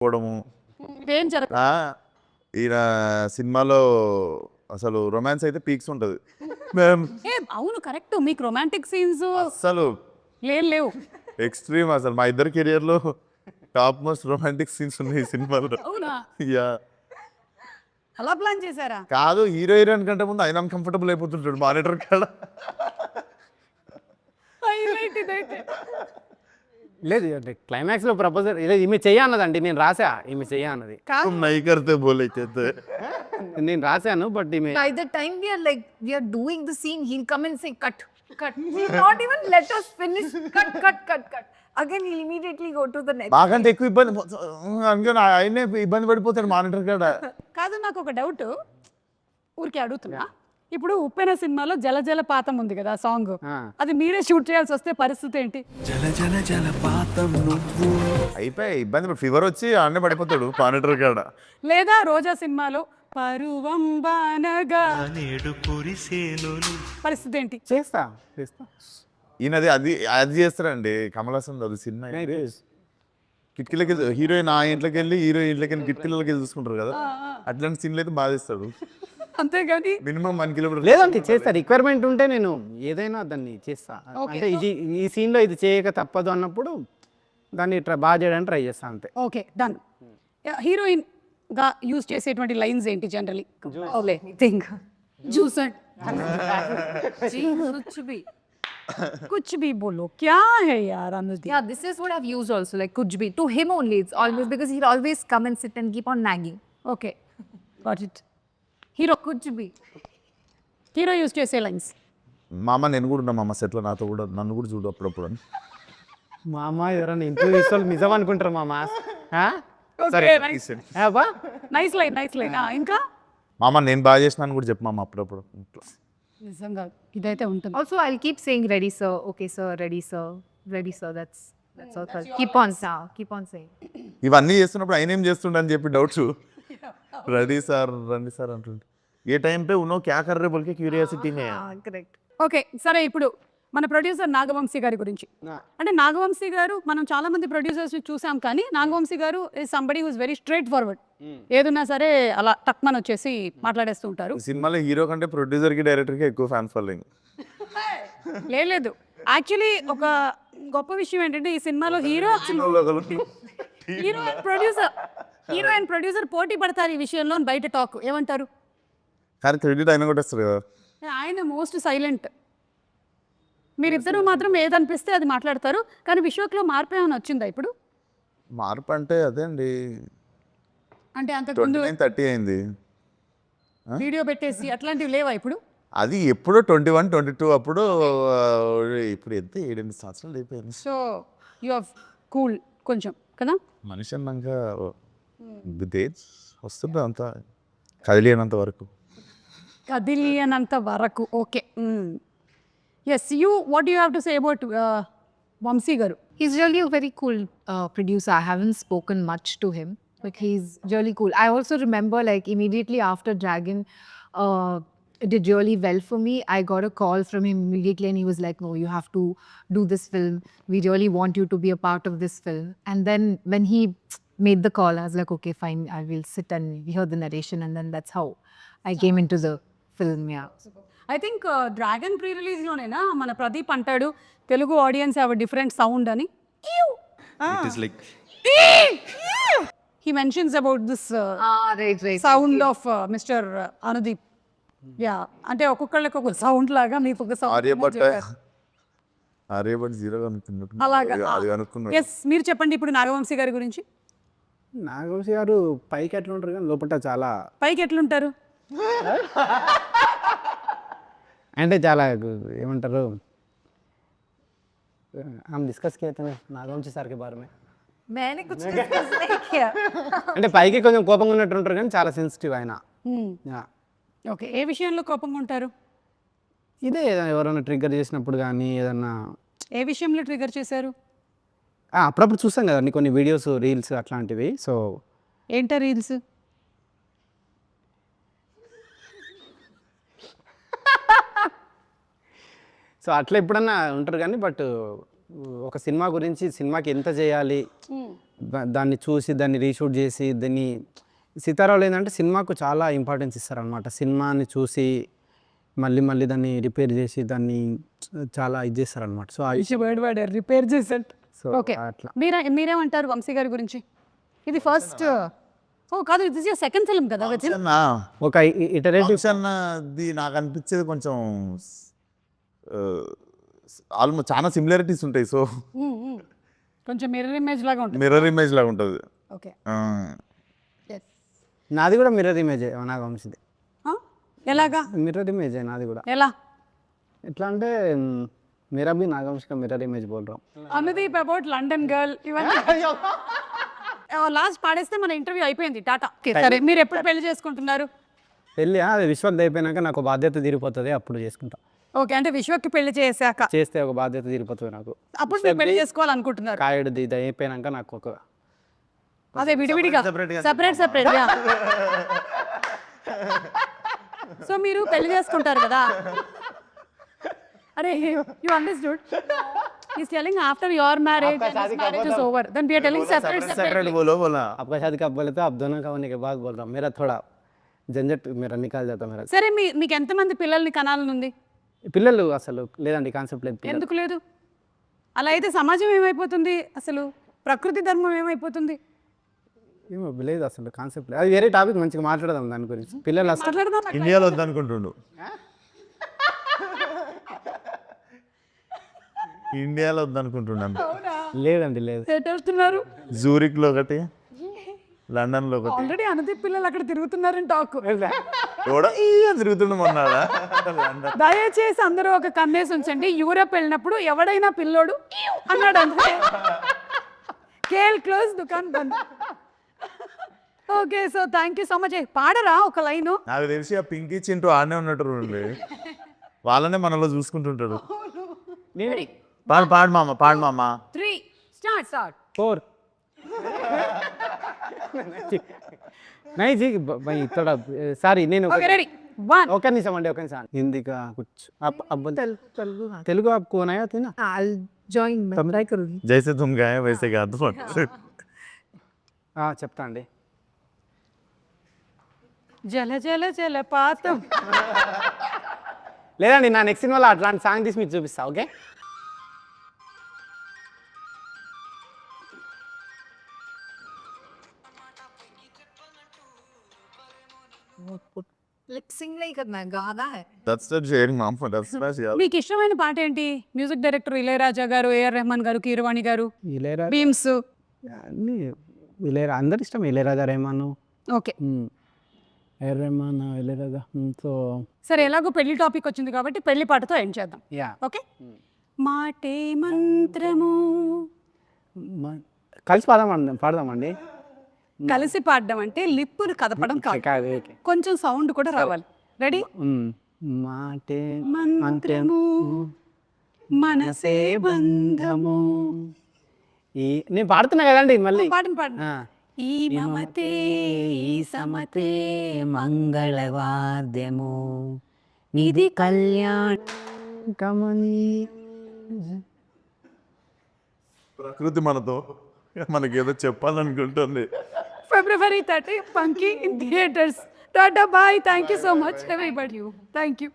పోవడము ఏం జరగదు. ఈయన సినిమాలో అసలు రొమాన్స్ అయితే పీక్స్ ఉంటుంది మేము అవును కరెక్ట్. మీకు రొమాంటిక్ సీన్స్ అసలు లేవు. ఎక్స్ట్రీమ్ అసలు మా ఇద్దరు కెరియర్లో టాప్ మోస్ట్ రొమాంటిక్ సీన్స్ ఉన్నాయి ఈ సినిమాలో. అవునా? యా అలా ప్లాన్ చేశారా? కాదు, హీరో హీరోయిన్ కంటే ముందు ఆయన అన్కంఫర్టబుల్ అయిపోతుంటాడు మానిటర్ కాడ. హైలైట్ ఇదైతే. లేదు అంటే క్లైమాక్స్లో ప్రపోజల్ లేదు, ఈమె చెయ్యన్నదండి, నేను రాసా ఈమె చెయ్యన్నది. కాదు नहीं करते बोले कहते నేను రాశాను బట్ ఈమె By the time we are doing the scene, he'll come and say cut. He'll not even let us finish. Cut. Again, he'll immediately go to the next. మాకంటే ఎక్కువ ఇబ్బంది అనుకుని ఆయనే ఇబ్బంది పడిపోతాడు మానిటర్ కాడ. కాదు, నాకు ఒక డౌట్ ఊరికే అడుగుతున్నా. ఇప్పుడు ఉప్పెన సినిమాలో జల జల పాతం ఉంది కదా సాంగ్, అది మీరే షూట్ చేయాల్సి వస్తే పరిస్థితి ఏంటి? అయిపోయి ఇబ్బంది, ఫీవర్ వచ్చి ఆడనే పడిపోతాడు మానిటర్ కాడ. లేదా రోజా సినిమాలో పరువం బానగా పరిస్థితి ఏంటి? చేస్తా ఈయనది అది చేస్తారండి కమల్ హాసన్ అది సినిమా కిటికీలకి హీరోయిన్ ఆ ఇంట్లోకి వెళ్ళి హీరో ఇంట్లోకి వెళ్ళి కిటికీలకి వెళ్ళి చూసుకుంటారు కదా, అట్లాంటి సీన్లు అయితే బాగా చేస్తాడు. అంతేగాని మినిమం 1 కిలోమీటర్ లేదంటే చేస్తా, రిక్వైర్మెంట్ ఉంటే నేను ఏదైనా దాన్ని చేస్తా. అంటే ఈ సీన్లో ఇది చేయక తప్పదు అన్నప్పుడు దాన్ని బాగా చేయడానికి ట్రై చేస్తా అంతే. Okay done. హీరోయిన్ గా యూజ్ చేసేటువంటి లైన్స్ ఏంటి generally? Let me think. Juice कुछ भी बोलो, क्या है यार Anudeep? Yeah, this is what I've used also. Like kuch bhi. To him only, it's always because he'll always come and sit and keep on nagging. Okay, got it. Hero Kuch bhi. Hero use చేసే lines. మామ నేను కూడా ఉన్నా మామ సెట్లో, నాతో కూడా నన్ను కూడా చూడు అప్పుడప్పుడు అని. మా అమ్మ ఎవరైనా ఇంటర్వ్యూ ఇస్తారు నిజం అనుకుంటారు మామ. సరే నైస్ లైన్. ఇంకా మామ నేను బాగా చేసిన అని కూడా చెప్పు మామ అప్పుడప్పుడు. నిజంగా ఇదైతే ఉంటుంది. Also, I'll keep saying ready sir, okay sir, ready sir, ready sir. That's all. Keep on saying. ఇవన్నీ చేస్తున్నప్పుడు ఆయన ఏం చేస్తుండ అని చెప్పి డౌట్స్. రండి సార్ అంటుండే ఏ టైం పే ఉన్నో క్యా కర్ రే బోల్కే క్యూరియాసిటీ నే. Correct. ఓకే సరే, ఇప్పుడు మన ప్రొడ్యూసర్ నాగవంశీ గారి గురించి. అంటే నాగవంశీ గారు మనం చాలా మంది ప్రొడ్యూసర్స్ చూసాం, కానీ నాగవంశీ గారు is somebody who's very straightforward. ఏదున్నా సరే అలా టక్మన్ వచ్చేసి మాట్లాడేస్తూ ఉంటారు. సినిమాలో హీరో కంటే ప్రొడ్యూసర్ కి డైరెక్టర్ కి ఎక్కువ ఫ్యాన్ ఫాలోయింగ్. లేదు యాక్చువల్లీ ఒక గొప్ప విషయం ఏంటంటే ఈ సినిమాలో హీరో అండ్ ప్రొడ్యూసర్ పోటీ పడతారు ఈ విషయంలో బయట టాక్. ఏమంటారు? కానీ క్రెడిట్ ఆయన కొట్టేస్తారు కదా. ఆయన మోస్ట్ సైలెంట్. మీరిద్దరూ మాత్రం ఏదనిపిస్తే అది మాట్లాడతారు. కానీ విశ్వక్లో మార్పు ఏమైనా వచ్చిందా ఇప్పుడు? మార్పు అంటే అదే అండి, అంటే అంతకుముందు 29-30 అయింది, వీడియో పెట్టేసి అట్లాంటివి లేవా ఇప్పుడు? అది ఎప్పుడో 21-22 అప్పుడు. ఇప్పుడు ఎంత 7-8 సంవత్సరాలు అయిపోయింది. సో యు ఆర్ కూల్ కొంచెం కదా. మనిషి అన్నాక వస్తుంది అంతా కదిలినంత వరకు. Okay yes, you what you have to say about Vamsi గారు? He's really a very cool producer. I haven't spoken much to him, but he's really cool. I also remember like immediately after Dragon did really well for me, I got a call from him immediately and he was like, no, you have to do this film. We really want you to be a part of this film. And then when he made the call, I was like, okay, fine, I will sit and hear the narration. And then that's how I came into the film. Yeah. I think dragon pre రిలీజ్లోనేనా మన ప్రదీప్ అంటాడు Telugu audiences have a different sound అని. He mentions about this Right. Sound of mister Anudeep. Yeah, అంటే ఒక్కొక్కళ్ళకి ఒక sound లాగా మీకు ఒక సౌండ్ ఆర్యభట్ 0 అనుకున్నాడు. అలాగా. అది అనుకున్నాడు. ఎస్, మీరు చెప్పండి ఇప్పుడు నాగవంశీ గారి గురించి. నాగవంశీ గారు పైకి ఎట్లా ఉంటారు కానీ లోపల చాలా పైకి ఎట్లుంటారు అంటే చాలా ఏమంటారు, हम डिस्कस किए थे नागवंशी సార్ కే బారే మే. मैंने कुछ discuss नहीं किया. అంటే పైకి కొంచెం కోపంగా ఉన్నట్టు ఉంటారు కానీ చాలా సెన్సిటివ్ ఆయన. ఓకే, ఏ విషయంలో కోపంగా ఉంటారు? ఇదే ఎవరైనా ట్రిగ్గర్ చేసినప్పుడు కానీ ఏదన్నా. ఏ విషయంలో ట్రిగర్ చేశారు? అప్పుడప్పుడు చూస్తాం కదండి కొన్ని వీడియోస్, రీల్స్ అట్లాంటివి. సో ఏంటా రీల్స్? సో అట్లా ఎప్పుడన్నా ఉంటారు కానీ బట్ ఒక సినిమా గురించి సినిమాకి ఎంత చేయాలి, దాన్ని చూసి దాన్ని రీషూట్ చేసి దాన్ని సీతారావులు ఏంటంటే సినిమాకు చాలా ఇంపార్టెన్స్ ఇస్తారనమాట. సినిమాని చూసి మళ్ళీ మళ్ళీ దాన్ని రిపేర్ చేసి దాన్ని చాలా ఇది చేస్తారనమాట. సో వర్డ్ వాడారు, రిపేర్ చేసేట్టు. సో ఓకే, అట్లా మీరేమంటారు వంశీ గారి గురించి? ఇది ఫస్ట్ కాదు, ఇది సెకండ్ ఫిల్మ్ కదా వచ్చింది. ఒక ఇటరేటివ్ అన్నది నాకు అనిపించేది కొంచెం ఆల్మోస్ట్ చాలా సిమిలారిటీస్ ఉంటాయి. సో కొంచెం మిర్రర్ ఇమేజ్ లాగా ఉంటుంది. మిర్రర్ ఇమేజ్ లాగా ఉంటుంది. ఓకే, నాది కూడా మిర్రర్ ఇమేజే నాగవంశీది. ఎలాగా మిర్రర్ ఇమేజే నాది కూడా. ఎలా? ఎట్లా అంటే मेरा भी नागवंश का मिरर इमेज बोल रहा हूँ. అనుదీప్ అబౌట్ లండన్ గర్ల్ ఇవన్నీ లాస్ట్ పాడేస్తే మన ఇంటర్వ్యూ అయిపోయింది, టాటా. సరే, మీరు ఎప్పుడు పెళ్లి చేసుకుంటున్నారు? పెళ్ళి అది విశ్వక్ అయిపోయినాక నాకు బాధ్యత తీరిపోతుంది, అప్పుడు చేసుకుంటా. ఓకే, అంటే విశ్వక్కి పెళ్లి చేశాక చేస్తే ఒక బాధ్యత తీరిపోతుంది నాకు. అప్పుడు మీరు పెళ్లి చేసుకోవాలనుకుంటున్నారు? కాయడు ఇది అయిపోయినాక నాకు ఒక అదే విడివిడిగా సెపరేట్ సో మీరు పెళ్లి చేసుకుంటారు కదా. అరే, you understood? He's telling after your marriage and his marriage is over, then we are telling separate. बोलो बोला आपका शादी कब बोले तो आप दोनों का होने के बाद बोल रहा हूँ. मेरा थोड़ा झंझट मेरा निकाल जाता मेरा. సరే, మీకు ఎంతమంది పిల్లల్ని కనాలని ఉంది? పిల్లలు అసలు లేదండి, కాన్సెప్ట్ లేదు. ఎందుకు లేదు? అలా అయితే సమాజం ఏమైపోతుంది, అసలు ప్రకృతి ధర్మం ఏమైపోతుంది? ఏమో లేదు అసలు కాన్సెప్ట్ లేదు. అది వేరే టాపిక్, మంచిగా మాట్లాడదాం దాని గురించి. పిల్లలు అసలు మాట్లాడదాం. ఇండియాలో వద్దనుకుంటుండు. ఇండియాలో వద్దనుకుంటున్నాను. లేదండి, లేదు. వెళ్తున్నారు జూరిక్లో ఒకటి, లండన్లో ఒకటి. ఆల్రెడీ అనుదీప్ పిల్లలు అక్కడ తిరుగుతున్నారని టాక్. తిరుగుతుండ మొన్నాడా. దయచేసి అందరూ ఒక కన్నేసి ఉంచండి. యూరప్ వెళ్ళినప్పుడు ఎవడైనా పిల్లోడు అన్నాడు అంటే కేల్ క్లోజ్, దుకాన్ బంద్. Okay, so thank you so much. పాడరా ఒక లైను? నాకు తెలిసి ఆ పింకీ చింటూ ఆడనే ఉన్నట్టు వాళ్ళనే మనలో చూసుకుంటుంటారు. పాడు మామ 3 స్టార్ట్ 4 नहीं जी भाई थोड़ा సారీ నేను ఓకే, రెడీ 1 ఒక నిమిషం అండి, ఒక నిమిషం. హిందీ का कुछ अब तेलुगु आपको बनाया था ना? I'll join. मैं try करूँगी. జైసే తుమ్ గాయే వైసే గా దో. చెప్తా అండి. జల జల జలపాతం. లేదండి, నా నెక్స్ట్ సినిమాలో అట్లాంటి సాంగ్ తీసి మీకు చూపిస్తా. ఓకే, Lip sync नहीं करना है, गाना है. That's the sharing ma'am for that's special. మీకు ఇష్టమైన పాట ఏంటి? మ్యూజిక్ డైరెక్టర్ ఇళయరాజా గారు, ఏఆర్ రెహమాన్ గారు, కీరవాణి గారు, ఇళయరాజా బీమ్స్. అన్ని అందరు ఇష్టం. Ilaiyaraaja, Rahman. Okay, AR Rahman, Ilaiyaraaja. So సరే, ఎలాగో పెళ్లి టాపిక్ వచ్చింది కాబట్టి పెళ్లి పాటతో ఎండ్ చేద్దాం. Yeah, okay. మాటే మంత్రము. కలిసి పాడదామండి. కలిసి పాడడం అంటే లిప్పులు కదపడం కాదు, కొంచెం సౌండ్ కూడా రావాలి. రెడీ? మాటే మంత్రము మనసే బంధము. నేను పాడుతున్నా కదండి మళ్ళీ. పాడండి. ఈ మమతే ఈ సమతే మంగళవాద్యము నిధి కళ్యాణ కమని. ప్రకృతి మనతో మనకి ఏదో చెప్పాలనుకుంటుంది. February 30, Punky in theaters. Tata, bye. Thank you so much, everybody. Thank you.